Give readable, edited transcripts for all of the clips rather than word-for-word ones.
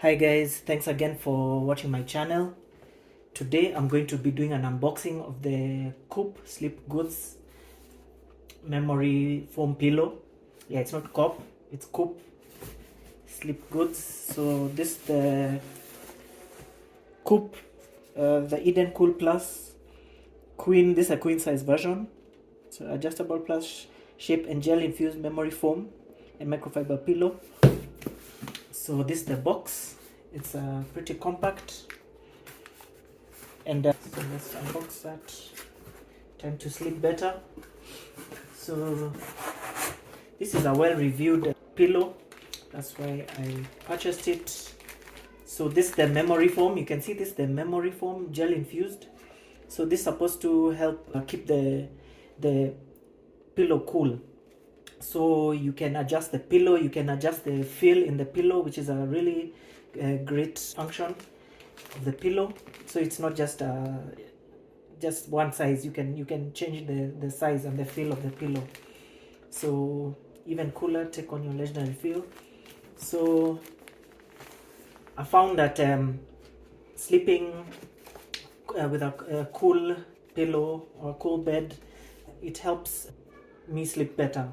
Hi guys, thanks again for watching my channel. Today I'm going to be doing an unboxing of the Coop Sleep Goods memory foam pillow. Yeah, it's not Coop, it's Coop Sleep Goods. So this is the Coop, the Eden Cool Plus Queen. This is a queen size version. So adjustable plus shape and gel infused memory foam and microfiber pillow. So this is the box. It's pretty compact. And so let's unbox that. Time to sleep better. So this is a well-reviewed pillow. That's why I purchased it. So this is the memory foam. You can see this is the memory foam, gel infused. So this is supposed to help keep the pillow cool. So you can adjust the pillow, you can adjust the feel in the pillow, which is a really great function of the pillow. So it's not just one size. You can change the size and the feel of the pillow. So even cooler, take on your legendary feel. So I found that sleeping with a cool pillow or a cool bed, it helps me sleep better.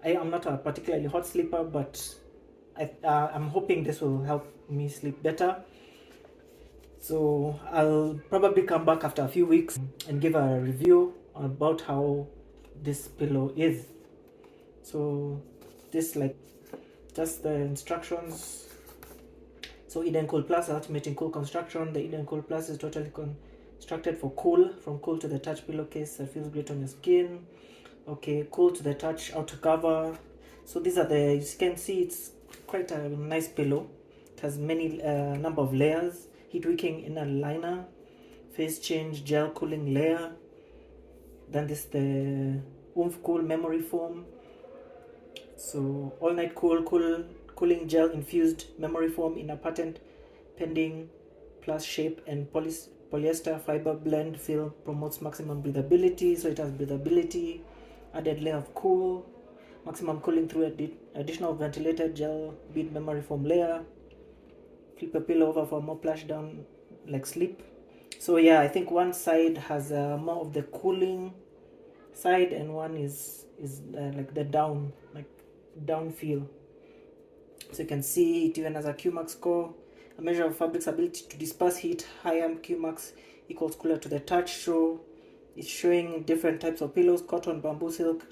I am not a particularly hot sleeper, but I'm hoping this will help me sleep better. So I'll probably come back after a few weeks and give a review about how this pillow is. So this, like, just the instructions. So Eden Cool Plus, ultimate in cool construction. The Eden Cool Plus is totally constructed for cool, from cool to the touch pillowcase that feels great on your skin. Okay, cool to the touch outer cover. So these are the, you can see it's quite a nice pillow. It has many number of layers. Heat wicking inner liner, phase change gel cooling layer. Then this the oomph cool memory foam. So all night cooling gel infused memory foam in a patent pending plus shape and polyester fiber blend feel promotes maximum breathability. So it has breathability, added layer of cool, maximum cooling through additional ventilated gel bead memory foam layer. Flip a pillow over for more plush down like sleep. So yeah, I think one side has more of the cooling side and one is like the down feel. So you can see it even has a Qmax score, a measure of fabric's ability to disperse heat. Higher Qmax equals cooler to the touch. So it's showing different types of pillows: cotton, bamboo, silk,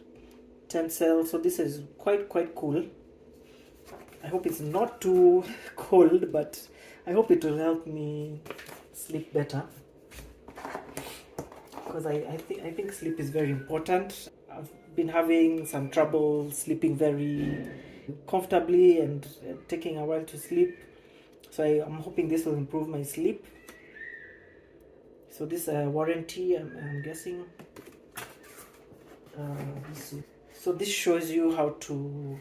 tencel. So this is quite cool. I hope it's not too cold, but I hope it will help me sleep better, because I think sleep is very important. I've been having some trouble sleeping very comfortably and taking a while to sleep. So I'm hoping this will improve my sleep. So this warranty, I'm guessing. So this shows you how to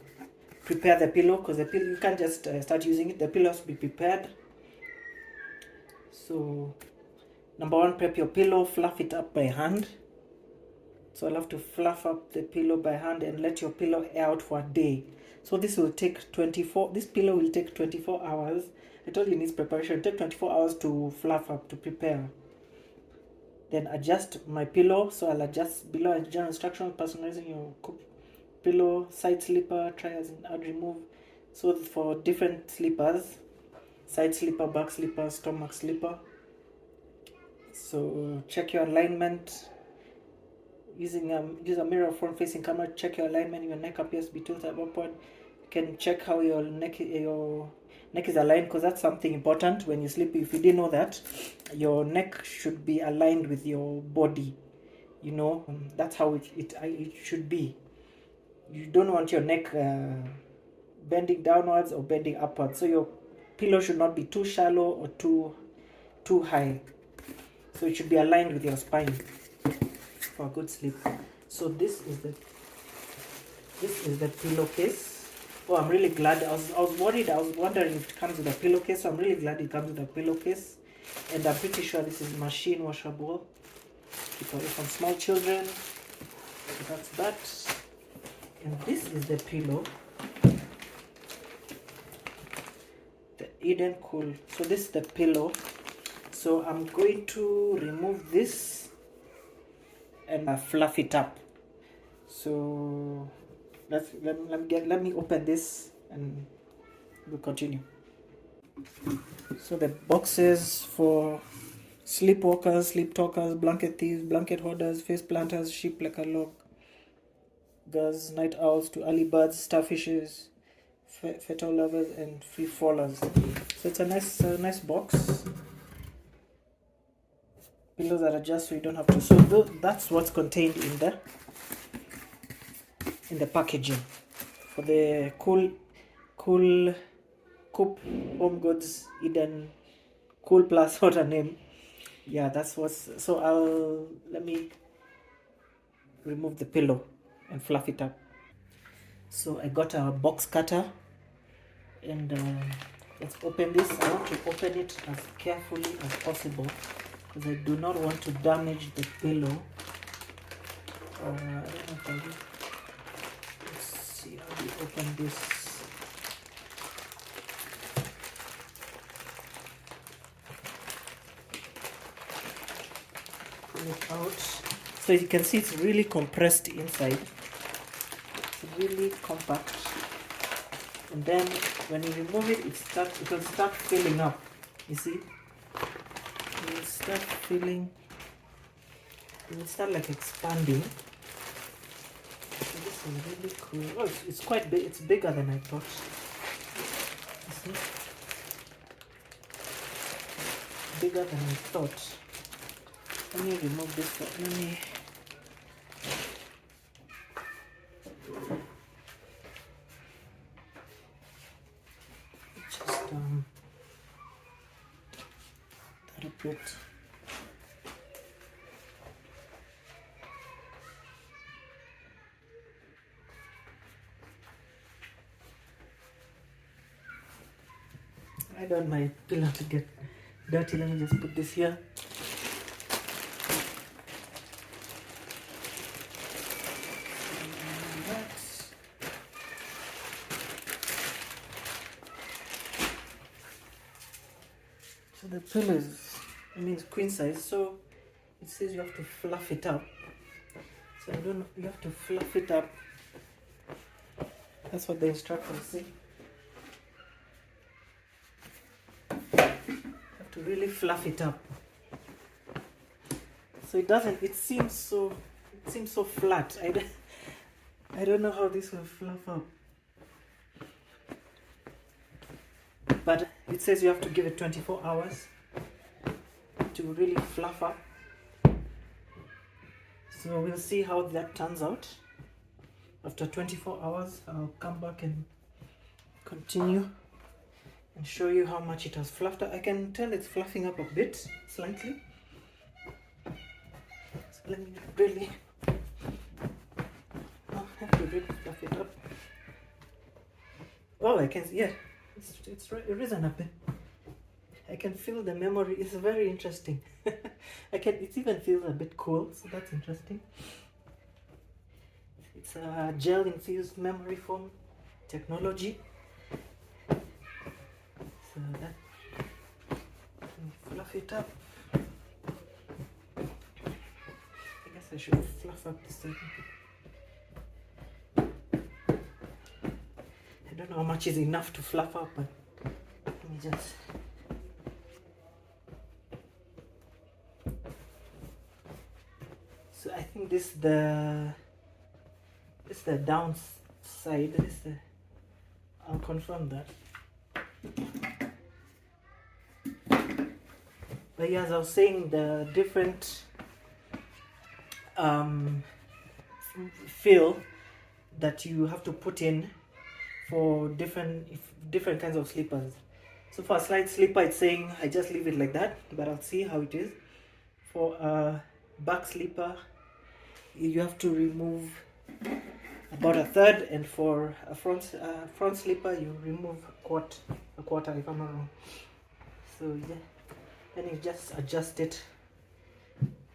prepare the pillow, because the pillow, you can't just start using it. The pillow has to be prepared. So number one, prep your pillow, fluff it up by hand. So I'll have to fluff up the pillow by hand and let your pillow air out for a day. So this will take 24, this pillow will take 24 hours. I told you it needs preparation. It will take 24 hours to fluff up, to prepare. Then adjust my pillow. So I'll adjust below general instructions, personalizing your pillow, side sleeper, trials and add remove. So for different sleepers, side sleeper, back sleeper, stomach sleeper. So check your alignment. Use a mirror front facing camera. Check your alignment. Your neck appears to be tilted upward. You can check how your neck is aligned, because that's something important when you sleep. If you didn't know that, your neck should be aligned with your body. You know, that's how it should be. You don't want your neck bending downwards or bending upwards. So your pillow should not be too shallow or too high. So it should be aligned with your spine for a good sleep. So this is the pillowcase. Oh, I'm really glad. I was worried. I was wondering if it comes with a pillowcase. So I'm really glad it comes with a pillowcase. And I'm pretty sure this is machine washable. Keep away from small children. So that's that. And this is the pillow. The Eden Cool. So this is the pillow. So I'm going to remove this and fluff it up. So let me open this and we'll continue. So the boxes for sleepwalkers, sleep talkers, blanket thieves, blanket hoarders, face planters, sheep like a log, girls, night owls to early birds, starfishes, fetal lovers, and free fallers. So it's a nice box. Pillows that adjust so you don't have to. So that's what's contained in the packaging for the cool Coop Home Goods Eden Cool Plus. What a name! Yeah, that's what's. So let me remove the pillow and fluff it up. So I got a box cutter and let's open this. I want to open it as carefully as possible because I do not want to damage the pillow. I don't know if I will. Let's see how we open this. Pull it out. So you can see it's really compressed inside. It's really compact. And then when you remove it, it will start filling up. You see? It will start filling. It will start like expanding. So this is really cool. Oh, it's quite big. It's bigger than I thought. You see? Bigger than I thought. Let me remove this. Let me. Just that a bit. I don't want my pillow to get dirty. Let me just put this here. So the pillow is, queen size, so it says you have to fluff it up. So I don't know, you have to fluff it up. That's what the instructions say. To really fluff it up, so it seems so flat. I don't know how this will fluff up, but it says you have to give it 24 hours to really fluff up. So we'll see how that turns out. After 24 hours I'll come back and continue and show you how much it has fluffed up. I can tell it's fluffing up a bit, slightly. So let me really, I have to really fluff it up. Oh, I can, yeah, it's risen a bit. I can feel the memory. It's very interesting. It even feels a bit cool, so that's interesting. It's a gel infused memory foam technology. So that, fluff it up. I guess I should fluff up this thing. I don't know how much is enough to fluff up, but let me just. So I think this is the downside. I'll confirm that. But yeah, as I was saying, the different fill that you have to put in for different kinds of slippers. So for a slide slipper, it's saying I just leave it like that, but I'll see how it is. For a back slipper, you have to remove about a third, and for a front slipper, you remove a quarter if I'm not wrong. So yeah. Then you just adjust it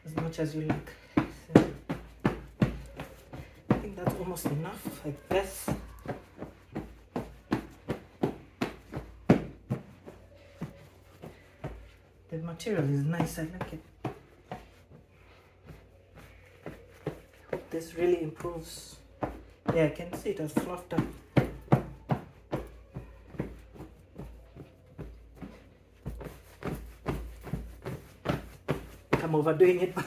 as much as you like. So I think that's almost enough, like this. The material is nice, I like it. Hope this really improves. Yeah, I can see it has fluffed up. I'm overdoing it, but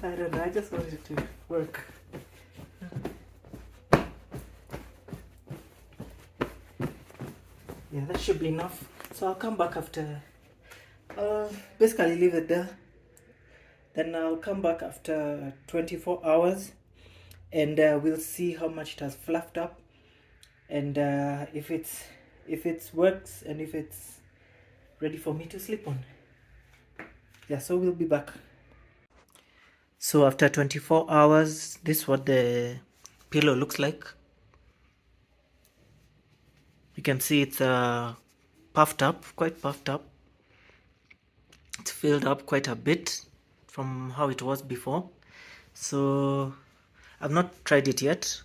I don't know, I just want it to work. Yeah, that should be enough. So I'll come back after, basically leave it there. Then I'll come back after 24 hours and we'll see how much it has fluffed up, and if it works and if it's ready for me to sleep on. Yeah, so we'll be back. So after 24 hours, this is what the pillow looks like. You can see it's puffed up, quite puffed up. It's filled up quite a bit from how it was before. So I've not tried it yet,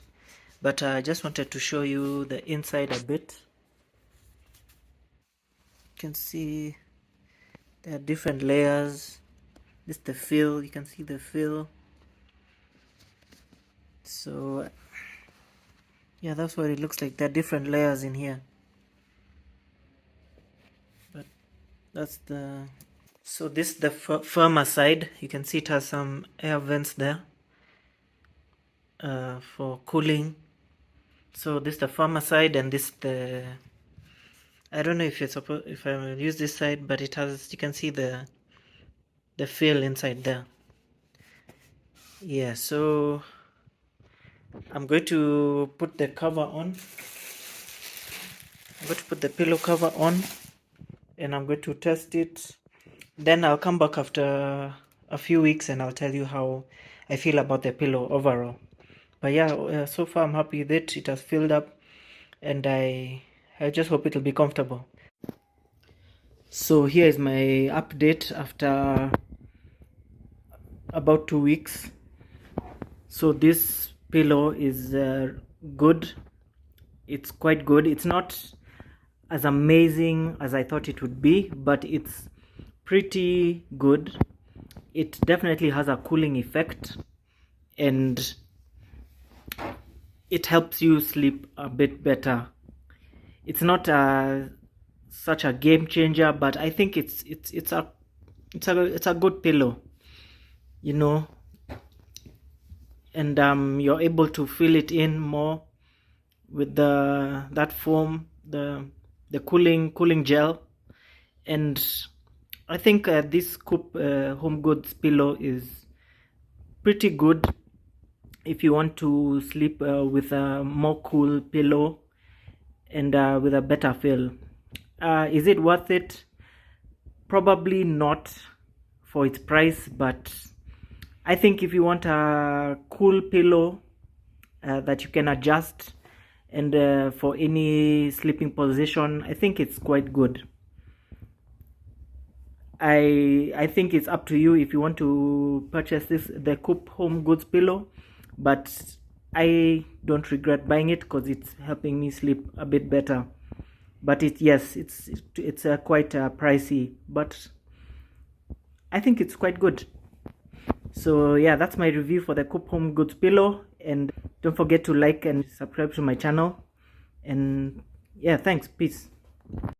but I just wanted to show you the inside a bit. You can see there are different layers. This is the fill, you can see the fill. So yeah, that's what it looks like. There are different layers in here, but that's the, so this is the firmer side. You can see it has some air vents there for cooling. So this is the firmer side, and this the, I don't know if you're supposed, if I will use this side, but it has, you can see the fill inside there. Yeah, so I'm going to put the cover on. I'm going to put the pillow cover on and I'm going to test it. Then I'll come back after a few weeks and I'll tell you how I feel about the pillow overall. But yeah, so far I'm happy with it. It has filled up and I just hope it'll be comfortable. So here is my update after about 2 weeks. So this pillow is good. It's quite good. It's not as amazing as I thought it would be, but it's pretty good. It definitely has a cooling effect and it helps you sleep a bit better. It's not such a game changer, but I think it's a good pillow, you know, and you're able to fill it in more with that foam, the cooling gel. And I think this Coop Home Goods pillow is pretty good if you want to sleep with a more cool pillow and with a better feel. Is it worth it? Probably not for its price, but I think if you want a cool pillow that you can adjust and for any sleeping position, I think it's quite good. I think it's up to you if you want to purchase the Coop Home Goods pillow, but I don't regret buying it because it's helping me sleep a bit better. But it's quite pricey, but I think it's quite good. So yeah, that's my review for the Coop Home Goods pillow, and don't forget to like and subscribe to my channel. And yeah, thanks, peace.